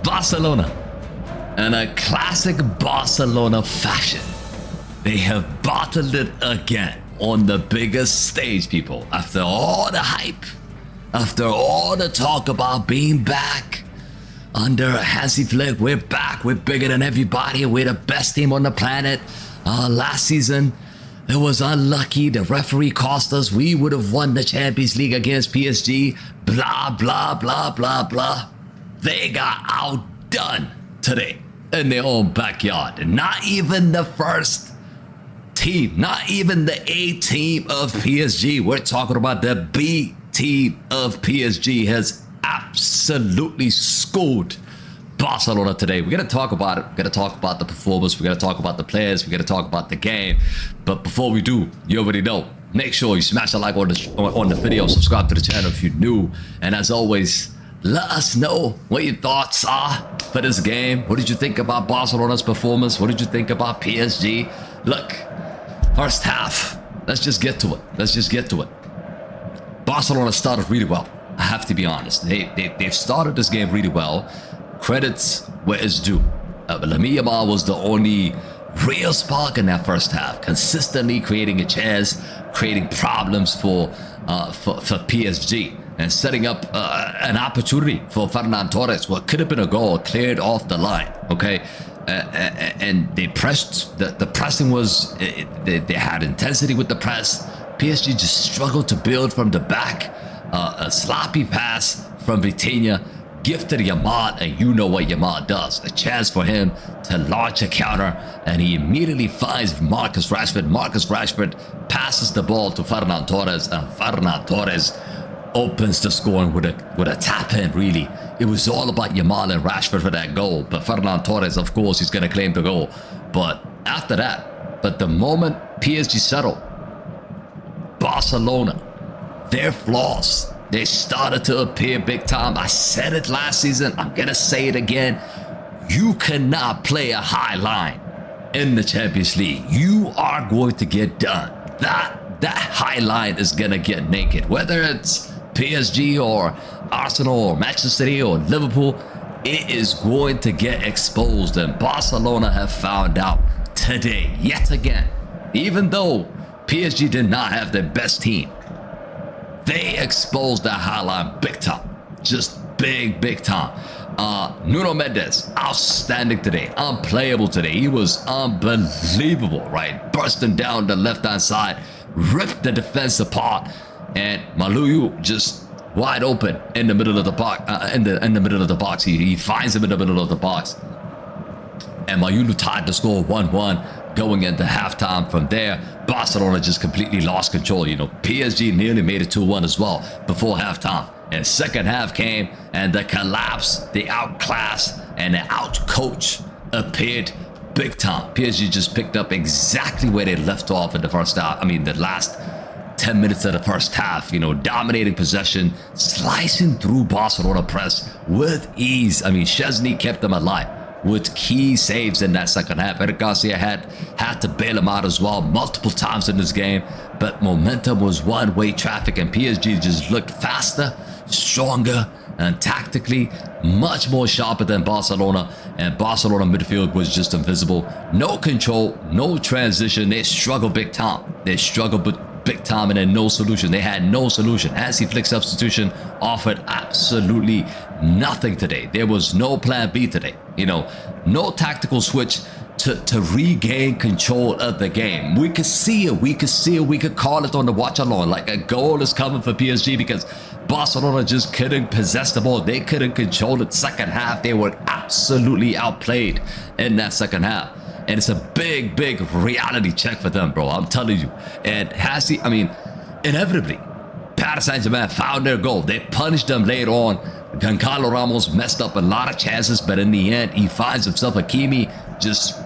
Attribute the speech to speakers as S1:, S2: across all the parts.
S1: Barcelona, in a classic Barcelona fashion, they have bottled it again on the biggest stage, people. After all the hype, after all the talk about being back under Hansi Flick, we're back, we're bigger than everybody, we're the best team on the planet. Last season, it was unlucky, the referee cost us, we would have won the Champions League against PSG, blah, blah, blah, blah, blah. They got outdone today in their own backyard. And not even the first team, not even the A team of PSG. We're talking about the B team of PSG has absolutely schooled Barcelona today. We're going to talk about it. We're going to talk about the performance. We're going to talk about the players. We're going to talk about the game. But before we do, you already know, make sure you smash a like on the video, subscribe to the channel if you're new. And as always, let us know what your thoughts are for this game. What did you think about Barcelona's performance? What did you think about PSG? Look, first half, let's just get to it. Let's just get to it. Barcelona started really well. I have to be honest. They've started this game really well. Credits where it's due. Lamine Yamal was the only real spark in that first half, consistently creating a chance, creating problems for PSG. And setting up an opportunity for Ferran Torres. What could have been a goal cleared off the line, okay? And they pressed, the pressing was, they had intensity with the press. PSG just struggled to build from the back. A sloppy pass from Vitinha, gifted Yamal, and you know what Yamal does. A chance for him to launch a counter, and he immediately finds Marcus Rashford. Marcus Rashford passes the ball to Ferran Torres, and Ferran Torres opens the scoring with a tap in. Really, it was all about Yamal and Rashford for that goal, but Ferran Torres, of course, he's going to claim the goal. But after that, the moment PSG settled, Barcelona, their flaws, they started to appear big time. I said it last season, I'm going to say it again. You cannot play a high line in the Champions League. You are going to get done. That high line is going to get naked, whether it's PSG or Arsenal or Manchester City or Liverpool. It is going to get exposed, and Barcelona have found out today yet again. Even though PSG did not have their best team, they exposed that high line big time, just big time. Nuno Mendes, outstanding today, unplayable today. He was unbelievable, right? Bursting down the left-hand side, ripped the defense apart, and Maluyu just wide open in the middle of the box. In the middle of the box, he finds him in the middle of the box, and Maluyu tied the score 1-1 going into halftime. From there, Barcelona just completely lost control. You know, PSG nearly made it 2-1 as well before halftime. And second half came, and the collapse, the outclass, and the outcoach appeared big time. PSG just picked up exactly where they left off in the first half. I mean, the last 10 minutes of the first half, you know, dominating possession, slicing through Barcelona press with ease. I mean, Szczesny kept them alive with key saves in that second half. Eric Garcia had to bail him out as well multiple times in this game, but momentum was one-way traffic, and PSG just looked faster, stronger, and tactically much more sharper than Barcelona. And Barcelona midfield was just invisible. No control, no transition. They struggled big time. They struggled big time, and then no solution. They had no solution. Hansi Flick substitution offered absolutely nothing today. There was no plan B today. You know, no tactical switch to regain control of the game. We could see it. We could call it on the watch along. Like, a goal is coming for PSG because Barcelona just couldn't possess the ball. They couldn't control it. Second half, they were absolutely outplayed in that second half. And it's a big reality check for them, bro. I'm telling you. And Hansi, I mean, inevitably, Paris Saint-Germain found their goal. They punished them later on. Goncalo Ramos messed up a lot of chances, but in the end, he finds himself. Hakimi just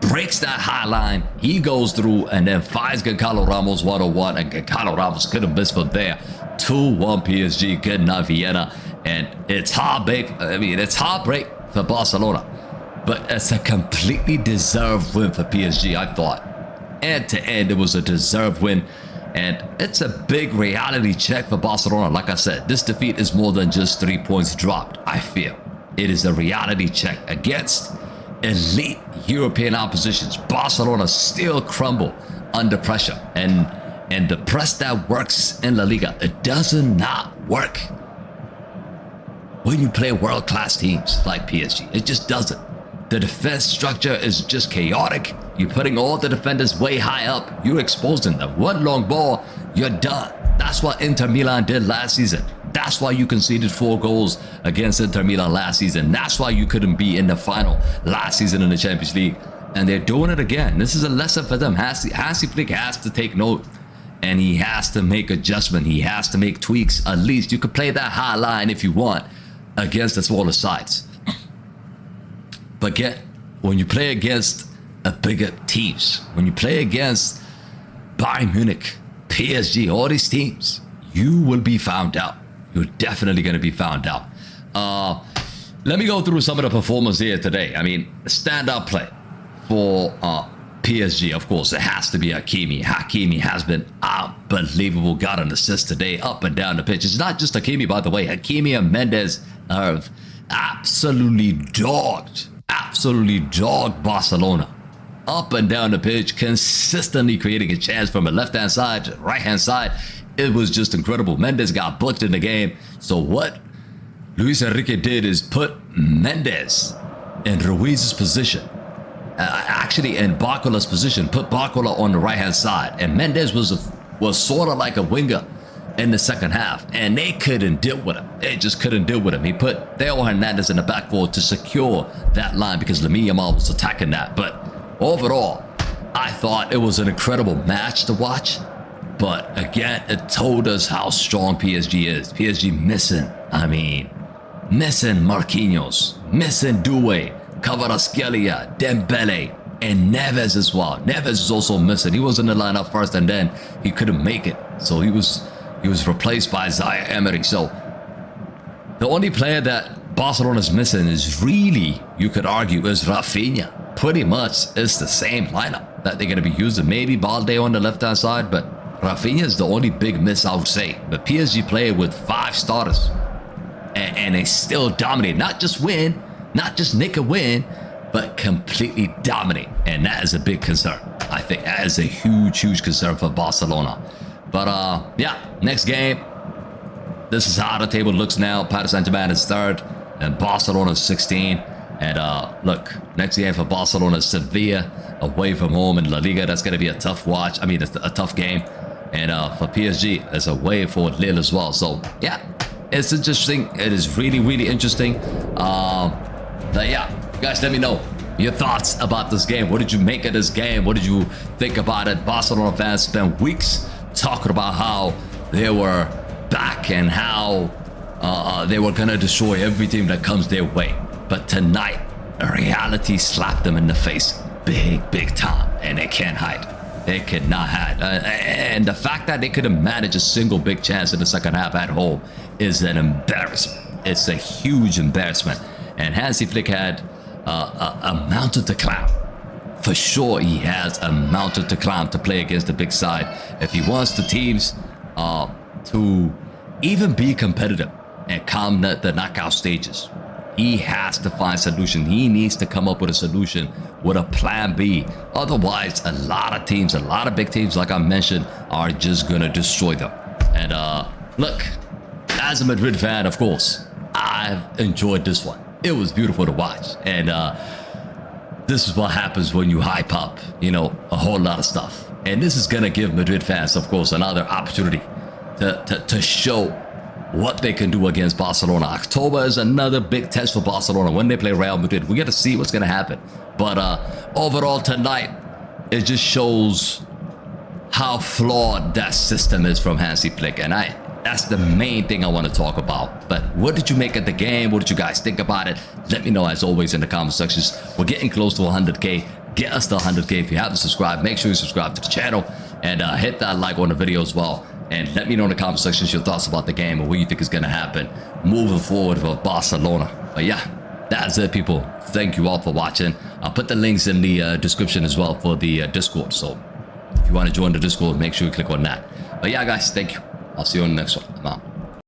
S1: breaks that high line. He goes through and then finds Goncalo Ramos 1-on-1, and Goncalo Ramos couldn't miss from there. 2-1 PSG, good enough Vienna. And it's heartbreak. I mean, it's heartbreak for Barcelona. But it's a completely deserved win for PSG, I thought. End to end, it was a deserved win. And it's a big reality check for Barcelona. Like I said, this defeat is more than just 3 points dropped, I feel. It is a reality check against elite European oppositions. Barcelona still crumble under pressure. And the press that works in La Liga, it does not work when you play world-class teams like PSG. It just doesn't. The defense structure is just chaotic. You're putting all the defenders way high up. You're exposing them. One long ball, you're done. That's what Inter Milan did last season. That's why you conceded 4 goals against Inter Milan last season. That's why you couldn't be in the final last season in the Champions League. And they're doing it again. This is a lesson for them. Hansi Flick has to take note. And he has to make adjustment. He has to make tweaks. At least you could play that high line if you want against the smaller sides. But when you play against a bigger teams, when you play against Bayern Munich, PSG, all these teams, you will be found out. You're definitely going to be found out. Let me go through some of the performers here today. I mean, standout play for PSG, of course, it has to be Hakimi. Hakimi has been unbelievable. Got an assist today, up and down the pitch. It's not just Hakimi, by the way. Hakimi and Mendes have absolutely dogged Barcelona. Up and down the pitch, consistently creating a chance from the left-hand side to the right-hand side. It was just incredible. Mendes got booked in the game. So what Luis Enrique did is put Mendes in Ruiz's position. Actually in Barcola's position, put Barcola on the right-hand side. And Mendes was sort of like a winger in the second half. And they couldn't deal with him. They just couldn't deal with him. He put Theo Hernandez in the backboard to secure that line because Lamine Yamal was attacking that. But overall, I thought it was an incredible match to watch. But again, it told us how strong PSG is. PSG missing Marquinhos, missing Doué, Kvaratskhelia, Dembele, and Neves as well. Neves is also missing. He was in the lineup first and then he couldn't make it. So he was replaced by Zaire Emery. So the only player that Barcelona's missing is really, you could argue, is Rafinha. Pretty much it's the same lineup that they're going to be using. Maybe Balde on the left-hand side, but Rafinha is the only big miss, I would say. But PSG played with 5 starters. And they still dominate. Not just win, not just nick a win, but completely dominate. And that is a big concern. I think that is a huge concern for Barcelona. But yeah, next game. This is how the table looks now. Paris Saint-Germain is 3rd and Barcelona is 16. And look, next game for Barcelona is Sevilla, away from home in La Liga. That's going to be a tough watch. I mean, it's a tough game. And for PSG, it's away for Lille as well. So yeah, it's interesting. It is really interesting. But yeah, guys, let me know your thoughts about this game. What did you make of this game? What did you think about it? Barcelona fans spent weeks talking about how they were back and how they were gonna destroy every team that comes their way. But tonight, reality slapped them in the face, big time, and they can't hide. They cannot hide. And the fact that they couldn't manage a single big chance in the second half at home is an embarrassment. It's a huge embarrassment. And Hansi Flick had a mountain to climb. For sure, he has a mountain to climb to play against the big side. If he wants the teams to even be competitive and come the knockout stages, he has to find solution. He needs to come up with a solution, with a plan B. Otherwise, a lot of teams, a lot of big teams, like I mentioned, are just gonna destroy them. And look, as a Madrid fan, of course, I've enjoyed this one. It was beautiful to watch. And this is what happens when you hype up, a whole lot of stuff. And this is gonna give Madrid fans, of course, another opportunity to show what they can do against Barcelona. October is another big test for Barcelona when they play Real Madrid. We got to see what's going to happen. But overall tonight, it just shows how flawed that system is from Hansi Flick. And that's the main thing I want to talk about. But what did you make of the game? What did you guys think about it? Let me know, as always, in the comment sections. We're getting close to 100K. Get us to 100K. If you haven't subscribed, make sure you subscribe to the channel. And hit that like on the video as well. And let me know in the comment sections your thoughts about the game and what you think is going to happen moving forward for Barcelona. But yeah, that's it, people. Thank you all for watching. I'll put the links in the description as well for the Discord. So if you you want to join the Discord, make sure you click on that. But yeah, guys, thank you. I'll see you on the next one. I'm out.